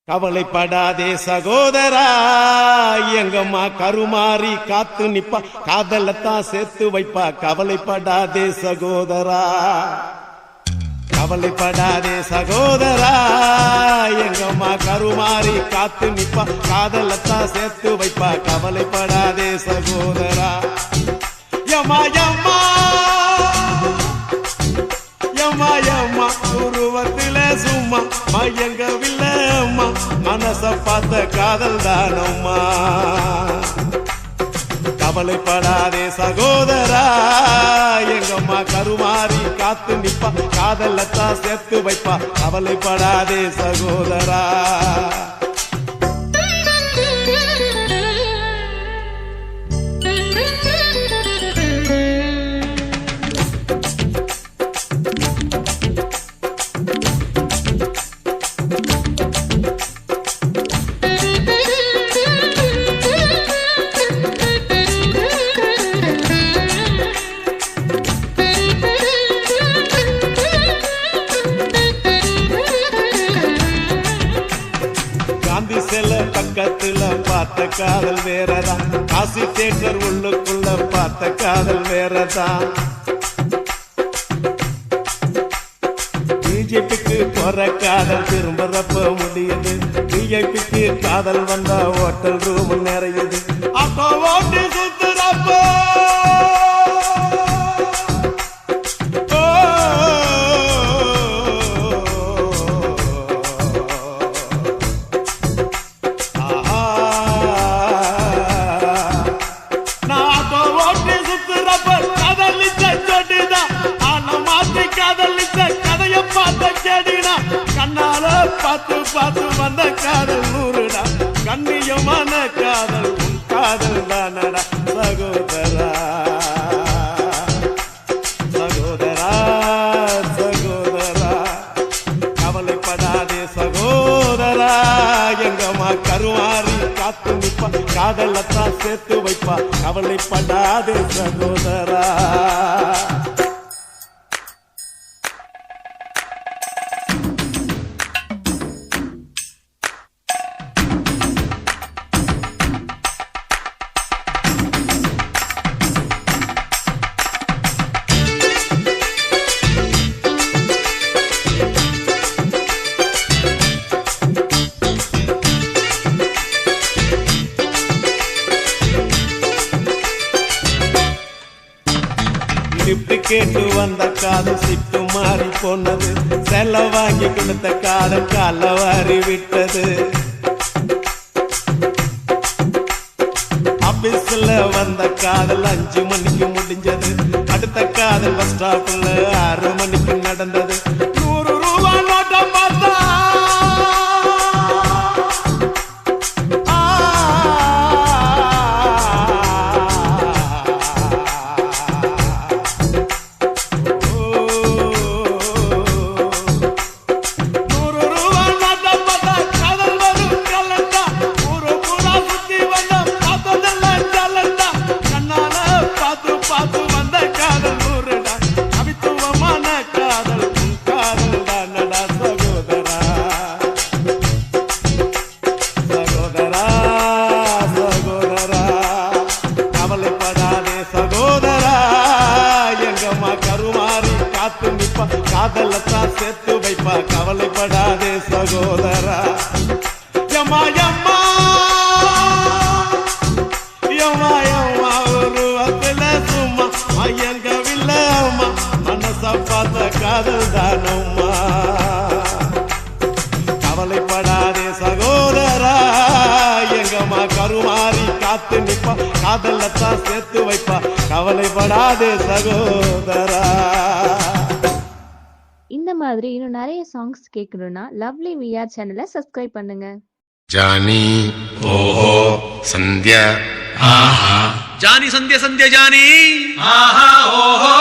கவலைப்படாதே சகோதரா, எங்கம்மா கருமாறி காத்து நிப்பா, காதலத்தான் சேர்த்து வைப்பா. கவலைப்படாதே சகோதரா, கவலைப்படாதே சகோதரா, எங்கம்மா கருமாறி காத்து நிப்பா, காதலத்தான் சேர்த்து வைப்பா. கவலைப்படாதே சகோதரா. யம்மா யம்மா யம்மா யம்மா உருவத்தில சும்மா மயங்கவில்லை அம்மா, மனச பார்த்த காதல் தானம்மா. கவலைப்படாதே சகோதரா, எங்கம்மா கருமாறி காத்து நிப்பா, காதலத்தான் சேர்த்து வைப்பா. கவலைப்படாதே சகோதரா. பக்கத்துல பார்த்த காதல் வேறதான், காசி தேட்டர் உள்ளுக்குள்ள பார்த்த காதல் வேறதான். பிஜேபிக்கு போற காதல் திரும்பறப்ப முடியுது, பிஜேபிக்கு காதல் வந்தா ஹோட்டல் ரூம் நிறையுது. அப்போ ஓட்டு சுத்துறப்போ கண்ணால பார்த்து பார்த்து வந்த காதல் நூறுடா, கண்ணியமான காதல் உன் காதல் தானடா சகோதரா. சகோதரா சகோதரா, கவலைப்படாதே சகோதரா, எங்கம்மா கருமாறி காத்து நிப்பா, காதலத்தான் சேர்த்து வைப்பா. கவலைப்படாதே சகோதரா. கேட்டு வந்த காதல் சிட்டு மாறி போனது, செல்ல வாங்கி கொடுத்த காதல் கால வாரி விட்டது. ஆபீஸ்ல வந்த காதல் 5 மணிக்கு முடிஞ்சது, அடுத்த காதல் பஸ் ஸ்டாப்ல 6 மணிக்கு நடந்தது. 100 ரூபாய் நோட்டம் பார்த்தா காதலத்தான் சேர்த்து வைப்பா. கவலைப்படாதே சகோதரா. யம்மா யம்மா யம்மா யம்மா உருவத்தில சும்மா மயங்கவில்லை அம்மா, மனச பார்த்த காதல் தானம்மா. கவலைப்படாதே சகோதரா, எங்கம்மா கருமாறி காத்து நிப்பா, காதலத்தான் சேர்த்து வைப்பா. கவலைப்படாதே சகோதரா. இந்த மாதிரி இன்னும் நிறைய சாங்ஸ் கேட்கணும்னா லவ்லி விஆர் சேனலை சப்ஸ்கிரைப் பண்ணுங்க. ஜானி ஓஹோ சந்தியா ஆஹா, ஜானி சந்தியா சந்தியா ஜானி ஆஹா ஓஹோ,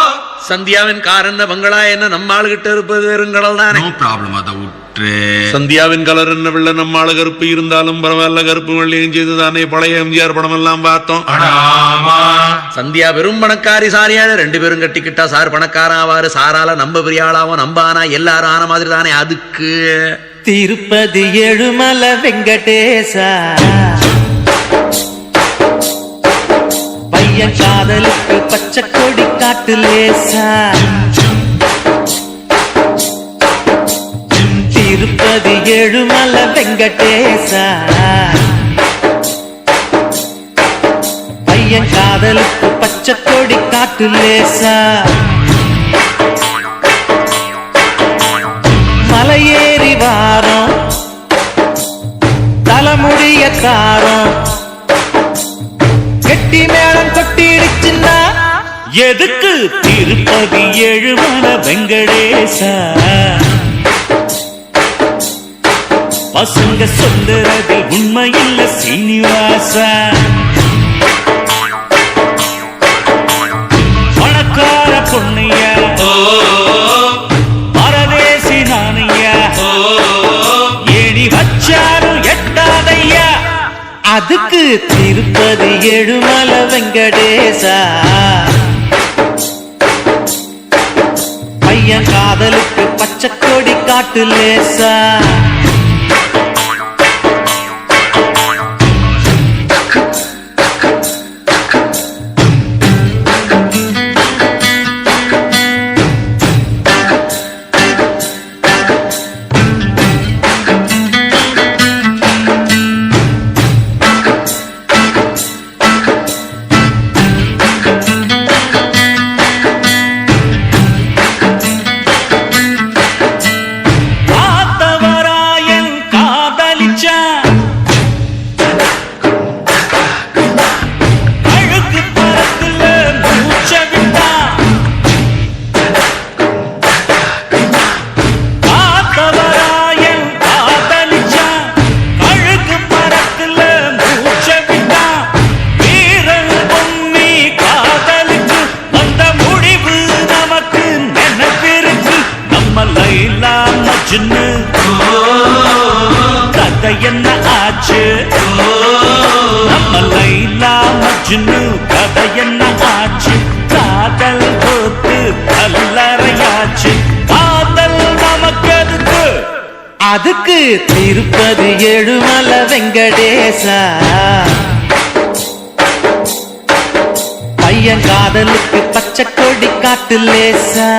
சந்தியாவின் கார் என்ன பங்களா என்ன, நம்ம ஆளுகிட்ட இருப்பது வெறுங்கடல் தானே. நோ ப்ராப்ளம், அதை விட்டு. சந்தியாவின் கலர் என்ன வெள்ள, நம்ம ஆளு கருப்பு இருந்தாலும் பரவாயில்ல, கருப்பு வெள்ளையும் செய்து தானே பழைய எம்ஜிஆர் படம் எல்லாம் பார்த்தோம். சந்தியா வெறும் பணக்காரி சாரியான 2 பேரும் கட்டிக்கிட்டா சார் பணக்காரன் ஆவாரு, சாரால நம்ம பெரிய ஆளாவும், நம்பானா எல்லாரும் ஆன மாதிரி தானே. அதுக்கு திருப்பதி ஏழுமலை வெங்கடேசா பையன் காதலுக்கு பச்சை கொடி காட்டு லேசா திருப்பதி ஏழுமலை வெங்கடேசா பையன் காதலுக்கு பச்சை கொடி காட்டு லேசா மலையேறி வாரம் தலைமுடிய காரம் கெட்டி மேளம் கொட்டிடுச்சுன்னா எதுக்கு திருப்பதி ஏழுமலை வெங்கடேசா பசங்க சொல்லுறது உண்மையில்ல சீனிவாசா பணக்கார பொண்ணையா பரதேசி நானையா ஏணி வச்சாலும் எட்டாதையா அதுக்கு திருப்பதி ஏழுமலை வெங்கடேசா பையன் காதலுக்கு பச்சை கொடி காட்டு லேசா கதை என்ன ஆச்சு நம்ம லைலா மஜ்னு கதை என்ன ஆச்சு காதல் போட்டு கல்லறையாச்சு காதல் நமக்கு அதுக்கு திருப்பதி ஏழுமலை வெங்கடேசா பையன் காதலுக்கு பச்சை கொடி காட்டு லேசா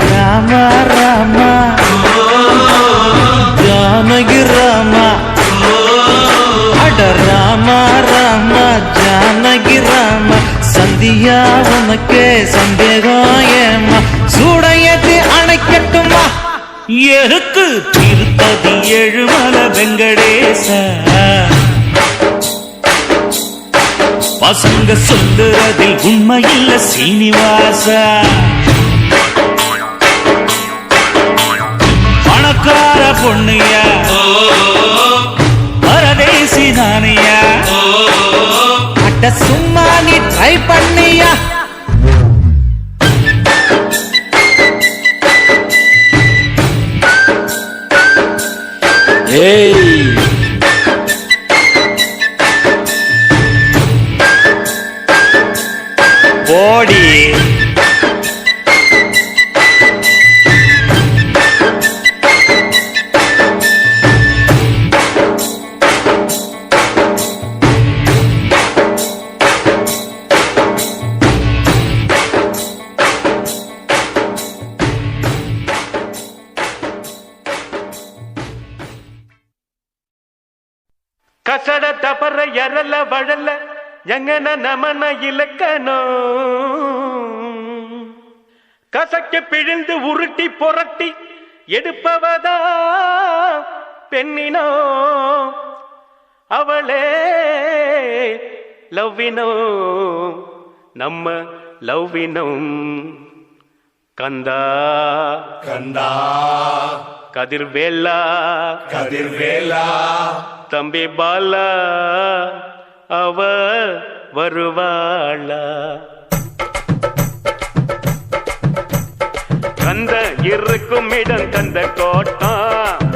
ராமா ராமா ஜானகி ராமா அட ராமா ராமா ஜானகி ராமா சந்தியா உனக்கே சந்தேகம் ஏமா சூடையது அணைக்கட்டுமா எருக்கு திருப்பதி ஏழுமலை வெங்கடேசா பசங்க சொல்லுறதில் உண்மையில்ல சீனிவாசா பணக்கார பொண்ணையா பரதேசி நானையா அட்ட சும்மா நீ ட்ரை பண்ணியா ஏய் போடி எரல வழல எங்கன நமன இலக்கணோ கசக்க பிழிந்து உருட்டி புரட்டி எடுப்பவதா பெண்ணினோ அவளே லவ்வினோ நம்ம லவ்வினம் கந்தா கந்தா கதிர்வேலா கதிர்வேலா தம்பி பாலா அவ வருவாளா கந்த இருக்கும் இடம் கந்த கோட்டம்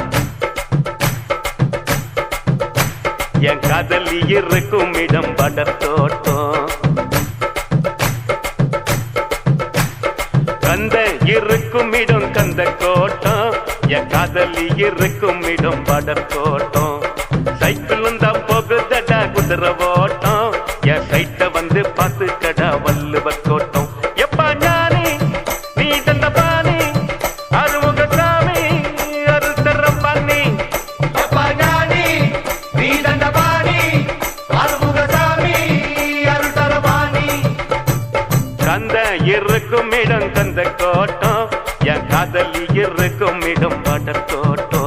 என் காதலி இருக்கும் இடம் படத்தோட்டம் கந்த இருக்கும் இடம் கந்த கோட்டம் என் காதலி இருக்கும் இடம் படத்தோட்டம் சைக்கிளும் தான் போகுதடா குதிரை ஓட்டம் என் சைட்ட வந்து பார்த்து கடா வள்ளுவர் கோட்டம் எப்பா ஞானி நீ தந்த பாணி அருமுக சாமி அருத்தர பண்ணி எப்பா ஞானி நீ தந்த பாணி அருமுக சாமி அருள்தரபாணி கந்த இருக்கும் இடம் கந்த கோட்டம் என் காதலி இருக்கும் இடம் படத்தோட்டம்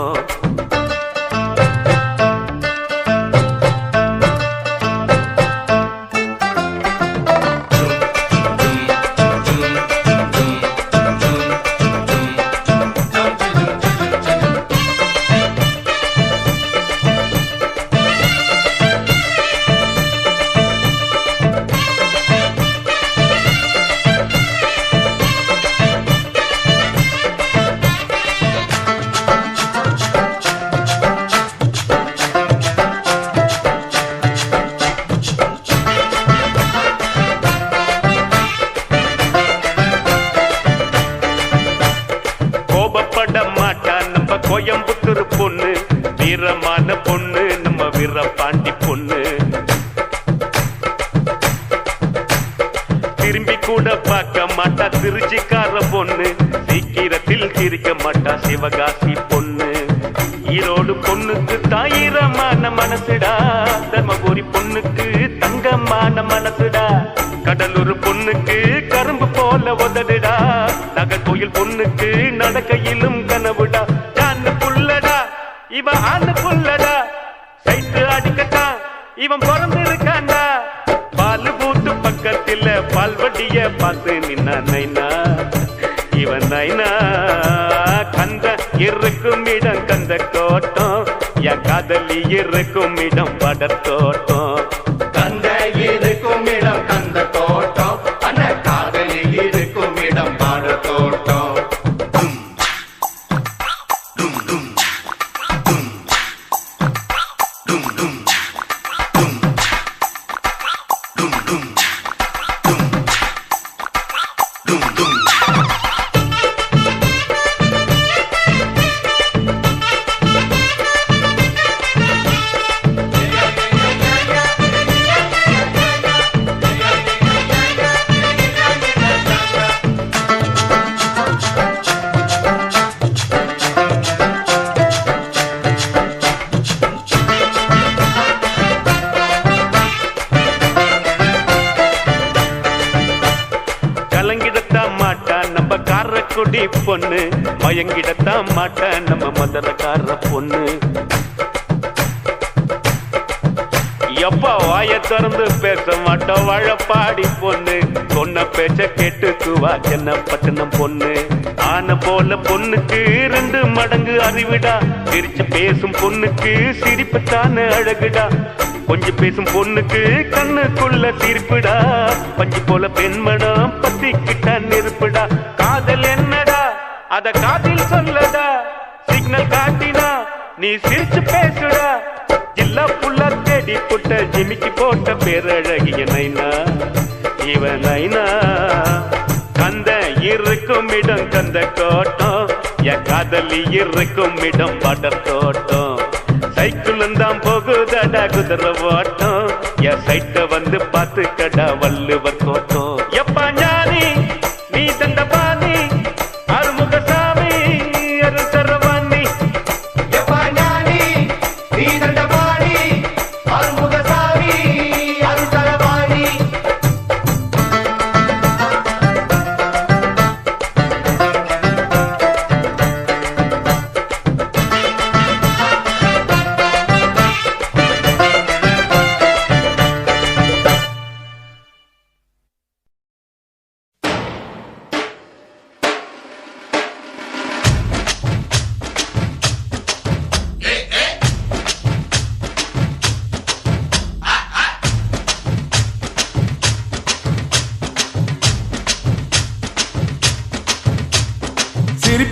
கோயம்புத்தூர் பொண்ணு வீரமான பொண்ணு நம்ம வீரபாண்டி பொண்ணு திரும்பி கூட பார்க்க மாட்டா திருச்சிக்கார பொண்ணு சீக்கிரத்தில் சிரிக்க மாட்டா சிவகாசி பொண்ணு ஈரோடு பொண்ணுக்கு தாயிரமான மனசுடா தர்மபுரி பொண்ணுக்கு தங்கமான மனசுடா கடலூர் பொண்ணுக்கு கரும்பு போல உதடுடா நகர்கோயில் பொண்ணுக்கு நடக்கையிலும் கனவுடா ஜான்னு புள்ளடா இவன் ஆண்டு புள்ளடா சைட்டு அடிக்கட்டா இவன் பிறந்து இருக்காண்டா பால் பூத்து பக்கத்துல பால்வட்டிய பார்த்து நின்னா நைனா இவன் நைனா கந்த இருக்கும் இடம் கந்த கோட்டம் என் காதலி இருக்கும் இடம் படத்தோட்டம் கந்த இருக்கும் இடம் கந்த தோட்டம் அண்ண காதலி இருக்கும் இடம் பாட தோட்டம் குடி பொண்ணு மயங்கிடத்தான் மாட்டேன் நம்ம மதுரக்கார பொண்ணு எப்பா வாய திறந்து பேச மாட்டோம் வாழப்பாடி பொண்ணு சொன்ன பேச்ச கேட்டுக்குவா சென்ன பட்டணம் பொண்ணு ஆன போல பொண்ணுக்கு 2 மடங்கு அறிவிடா சிரிச்சு பேசும் பொண்ணுக்கு சிரிப்புத்தான அழகுடா கொஞ்சம் பேசும் பொண்ணுக்கு கண்ணுக்குள்ள தீர்ப்புடா பஞ்சு போல பெண்மணம் பத்திக்கிட்ட நெருப்புடா காதல் என்னடா அத காதில் சொல்லடா சிக்னல் காட்டினா நீ சிரிச்சு பேசுடா ஜில்லா புள்ள தேடி புட்ட ஜிமிக்கி போட்ட பேரழகிய நைனா இவன் நைனா கந்த இருக்கும் இடம் கந்த கோட்டம் என் காதலி இருக்கும் இடம் படத்தோட்டம் சைக்கிளும் தான் போகுதடா குதிரை ஓட்டம் என் சைட்ட வந்து பார்த்து கடா வள்ளுவர் கோட்டம் எப்பா ஞானி நீ தந்த பாணி அருமுக சாமி அருள் தரவாணி எப்பா ஞானி நீ தந்த பாணி அருமுக சாமி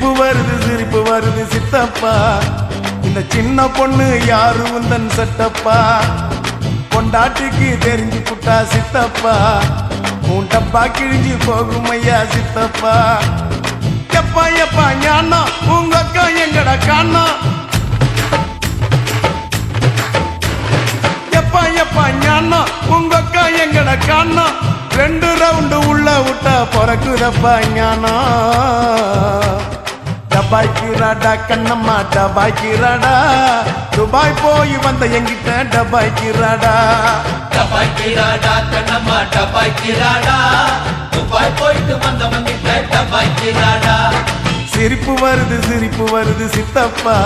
சிரிப்பு வருது சித்தப்பா இந்த சின்ன பொண்ணு யாரு உந்தன் சட்டப்பா பொண்டாட்டிக்கு தெரிஞ்சு புட்டா சித்தப்பா உன் டப்பா கிழிஞ்சு போகும் ஐயா சித்தப்பா எப்பா எப்பா ஞானா உங்க அக்கா எங்கடா காணா எப்பா எப்பா ஞானா உங்க அக்கா எங்கடா காணா 2 ரவுண்டு உள்ள விட்டா பிறக்குதப்பா ஞானா டபாய்க்கிறாடா கண்ணம்மா டபாய்க்கிறாடா துபாய் போய் வந்த எங்கிட்ட டபாய்க்கிறாடா டபாய்க்கிறாடா கண்ணம்மா டபாய்க்கிறாடா துபாய் போயிட்டு வந்தவங்கிட்ட டபாய்க்கிறாடா சிரிப்பு வருது சித்தப்பா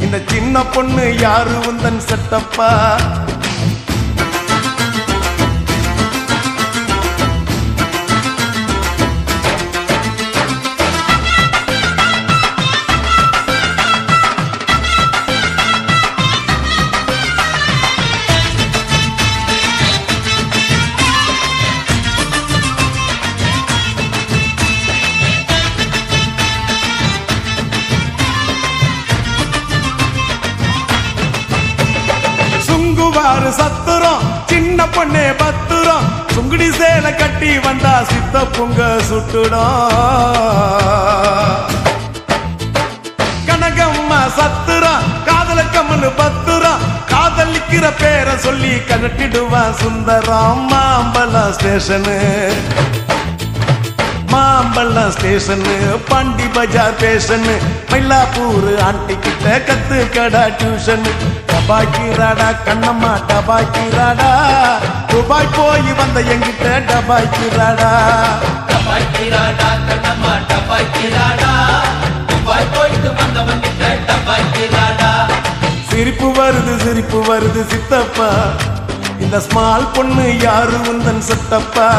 இந்த சின்ன பொண்ணு யாரு உந்தன் சட்டப்பா சுங்குவாரு சத்துரம் சின்ன பொண்ணே பத்துரம் சுங்குடி சேலை கட்டி வந்தா சித்த பொங்க சுட்டுடும் கனகம்மா சத்துரம் காதல கம்மனு பத்துரம் காதலிக்கிற பேரை சொல்லி கனட்டிடுவான் சுந்தரம் மாம்பழம் ஸ்டேஷனு பாண்டி பஜார் பேஷனு மயிலாப்பூர் ஆண்டி கிட்ட கத்து கடா டியூஷன் டபாய்க்கிறாடா கண்ணம்மா டபாய்க்கிறாடா துபாய் போய் வந்த எங்கிட்ட டபாய்க்கிறாடா டபாய்க்கிறாடா கண்ணம்மா டபாய்க்கிறாடா துபாய் போயிட்டு வந்தவங்கிட்ட டபாய்க்கிறாடா சிரிப்பு வருது சித்தப்பா இந்த ஸ்மால் பொண்ணு யாரு உந்தன் சட்டப்பா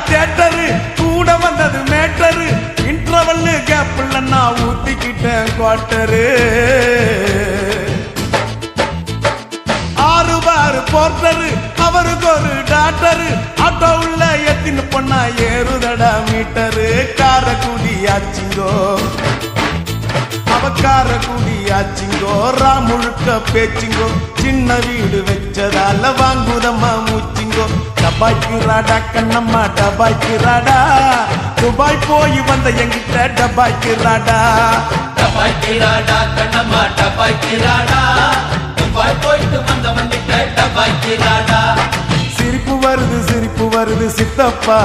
தியேட்டரு கூட வந்தது மேட்டரு இன்டர்வல் கேப்ல நான் ஊத்திக்கிட்டேன் குவார்டரு 6 பார் போர்ட்டரு அவருக்கு ஒரு டாக்டரு ஆட்டோ உள்ள எத்தின்னு பொண்ணா ஏறுதடா மீட்டரு காரக்குடி ஆச்சிங்கோ அவக்கார குடியாச்சிங்கோ ராமுழுக்க பேச்சிங்கோ சின்ன வீடு வச்சதால வாங்குதம்மா மூச்சிங்கோ டபாய்க்கிறாடா கண்ணம்மா டபாய்க்கிறாடா துபாய் போய் வந்த எங்கிட்ட டபாய்க்கிறாடா டபாய்க்கிறாடா கண்ணம்மா டபாய்க்கிறாடா துபாய் போயிட்டு வந்தவங்கிட்ட டபாய்க்கிறாடா சிரிப்பு வருது சித்தப்பா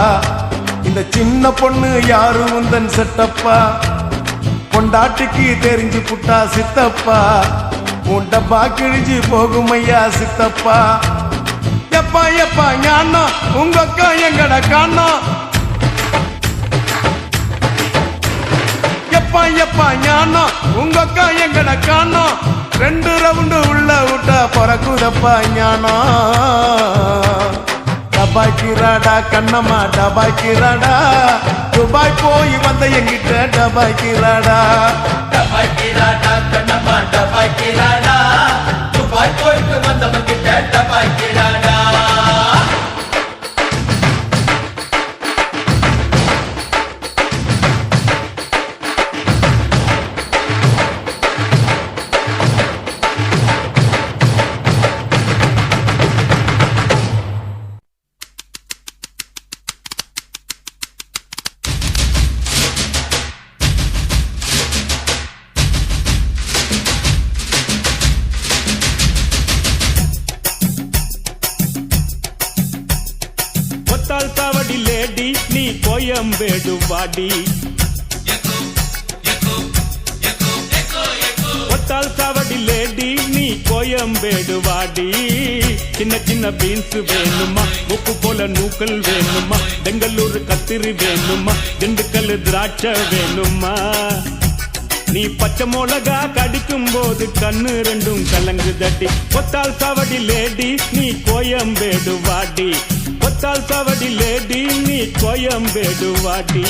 இந்த சின்ன பொண்ணு யாரு உந்தன் செட்டப்பா பொண்டாட்டிக்கு தெரிஞ்சு புட்டா சித்தப்பா உன் டப்பா கிழிஞ்சு போகும் ஐயா சித்தப்பா எப்பா எப்பா ஞானா உங்க அக்கா எங்கடா காணா எப்பா எப்பா ஞானா உங்க அக்கா எங்கடா காணா 2 ரவுண்டு உள்ள விட்டா பிறக்குதப்பா ஞானா டபாய்க்கிறாடா கண்ணம்மா டபாய்க்கிறாடா துபாய் போய் வந்த எங்கிட்ட டபாய்க்கிறாடா டபாய்க்கிறாடா கண்ணம்மா டபாய்க்கிறாடா துபாய் போயிட்டு வந்தவங்கிட்ட டபாய்க்கிறாடா சாவடி லேடி நீ கோயம்பேடு வாடி ஒத்தால் சாவடி லேடி நீ கோயம்பேடு வாடி. சின்ன சின்ன பீன்ஸ் வேணுமா, உப்பு போல நூக்கல் வேணுமா, பெங்களூர் கத்திரி வேணுமா, திண்டுக்கல் திராட்சை வேணுமா. நீ பச்சை மிளகா கடிக்கும் போது கண்ணு ரெண்டும் கலங்கு தட்டி. கொத்தால் சாவடி லேடி நீ கோயம்பேடு வாடி. கொத்தால் சாவடி லேடி நீ கோயம்பேடு வாடி.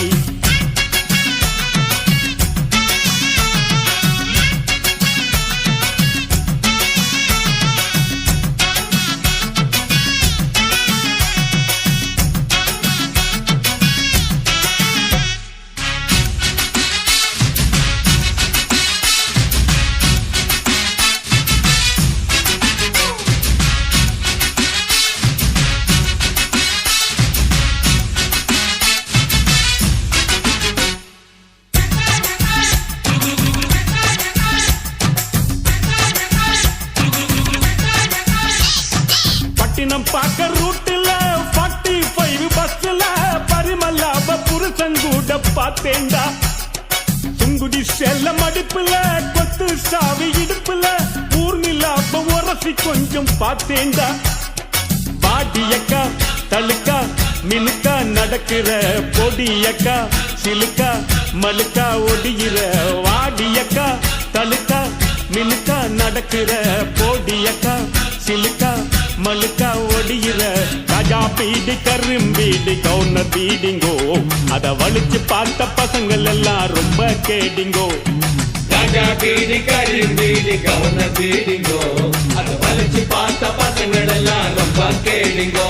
பாக்க ரூட்ல 45 பஸ்ல பரிமல்லாப புருஷங்கூட பார்த்தேண்டா. சுங்குடி செல்ல மடிப்புல கொத்து சாவி இடுப்புல ஊர்மில்லாப உரசி கொஞ்சம் பார்த்தேண்டா. பாடியக்கா தழுக்கா மினுக்கா நடக்கிற பொடியக்கா சிலுக்கா மலுக்கா ஒடிகிற. வாடியக்கா தழுக்கா மினுக்கா நடக்கிற பொடியக்கா சிலுக்கா மலுக்கா ஒடிகிற. ராஜா பீடி கரும்பீடி கவுனர் பீடிங்கோ, அத வலிச்சு பார்த்த பசங்கள் எல்லாம் ரொம்ப கேடிங்கோ. ராஜா பீடி கரும்பீடி கவுனர் பீடிங்கோ, அத வலிச்சு பார்த்த பசங்கள் எல்லாம் ரொம்ப கேடிங்கோ.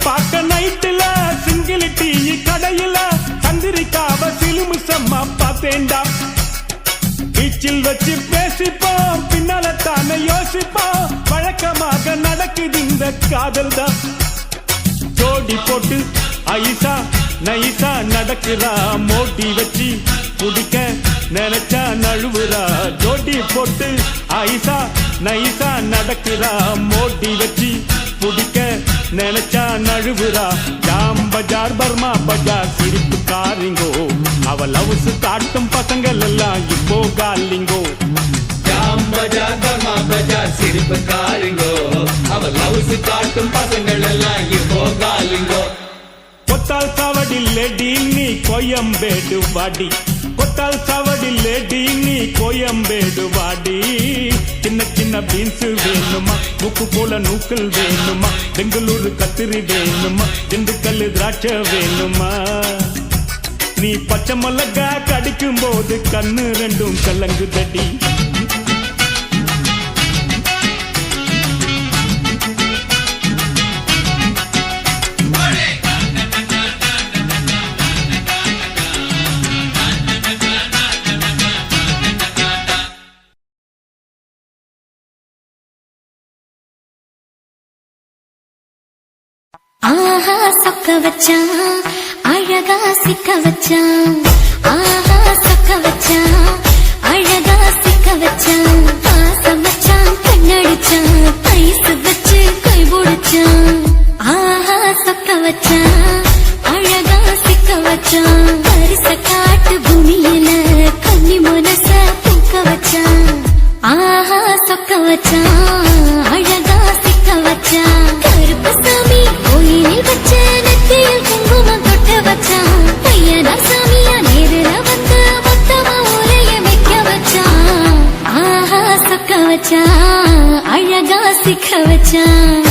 பார்க்க நைட்டுல சிங்கிள் டீ கடையில சந்திரிக்காவ சிலுமிசம்மா பார்த்தேண்டா. பீச்சில் வச்சு பேசிப்போம் பின்னால தானே யோசிப்போம், வழக்கமாக நடக்குது இந்த காதல் தான். ஜோடி போட்டு ஐசா நைசா நடக்கிறா, மோட்டி வச்சு குடிக்க நினைச்சா நழுவுறா. ஜோடி போட்டு ஐசா நைசா நடக்கிறா, மோட்டி வச்சு குடிக்க நினைச்சா நழுவுறா. ஜாம் பஜார் பர்மா பஜார் சிரிப்பு காரிங்கோ, அவ லவ்ஸ் காட்டும் பசங்கள் எல்லாம் இப்போ காலிங்கோ. ஜாம் பஜார் பர்மா பஜார் சிரிப்பு காரிங்கோ, அவ லவ்ஸ் காட்டும் பசங்கள் எல்லாம் இப்போ காலிங்கோ. கொத்தால் சாவடி லேடி நீ கோயம்பேடு வாடி. கொத்தால் சாவடி லேடி நீ கோயம்பேடு வாடி. சின்ன சின்ன பீன்ஸ் வேணுமா, உப்பு போல நூக்கல் வேணுமா, பெங்களூர் கத்திரி வேணுமா, திண்டுக்கல் திராட்சை வேணுமா. நீ பச்சை மிளகா கடிக்கும் போது கண்ணு ரெண்டும் கலங்கு தடி. ஆஹா சொக்க வச்சான் அழகா சிக்க வச்சான். ஆஹா சொக்க வச்சான் அழகா சிக்க வச்சான். ஆசம் வச்சான் கண்ணடிச்சான், ஐஸ் வச்சு கை பிடிச்சான். ஆஹா சொக்க வச்சான் அழகா சிக்க வச்சான். பரிச காட்டு பூமியில கன்னி மனச பூக்க வச்சான். ஆஹா சொக்க வச்சான் அழகா சிக்க வச்சான். கருப்பு சாமி கோயிலில் வச்ச நெத்தியில் குங்குமம் தொட்டு வச்சான். பையனா சாமியா நேரில வந்து மொத்தமா உரைய வைக்க வச்சான். ஆஹா சொக்க வச்சான் அழகா சிக்க வச்சான்.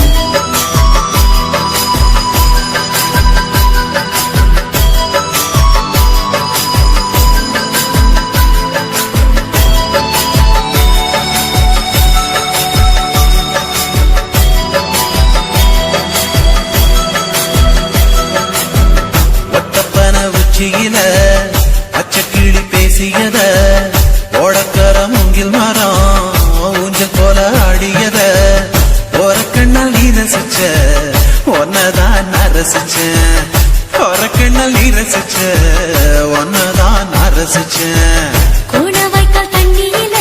கோயில் மரம் ஊஞ்சல் போல ஆடியத ஒரு கண்ணால் நீ ரசிச்ச ஒன்னதான் நான் ரசிச்சேன் ஒரு கண்ணால் நீ ரசிச்ச ஒன்னதான் நான் ரசிச்சேன் கோணவாய்க்கால் தண்ணியில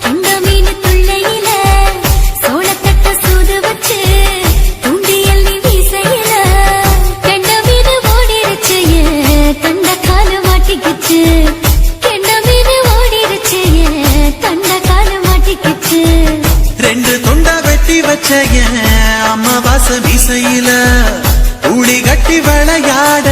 கெண்ட மீன் துள்ளையில சோளத்தட்ட சூது வச்சு தூண்டியல் நீ வீசையில கெண்ட மீன் ஓடிருச்சு கண்ட காலு மாட்டிக்கிச்சு கெண்ட மீன் ஓடிருச்சு கண்ட காலு மாட்டிக்கிச்சு ரெண்டு துண்டா வெட்டி வச்ச அம்மா வாச வீசையில ஊடி கட்டி விளையாட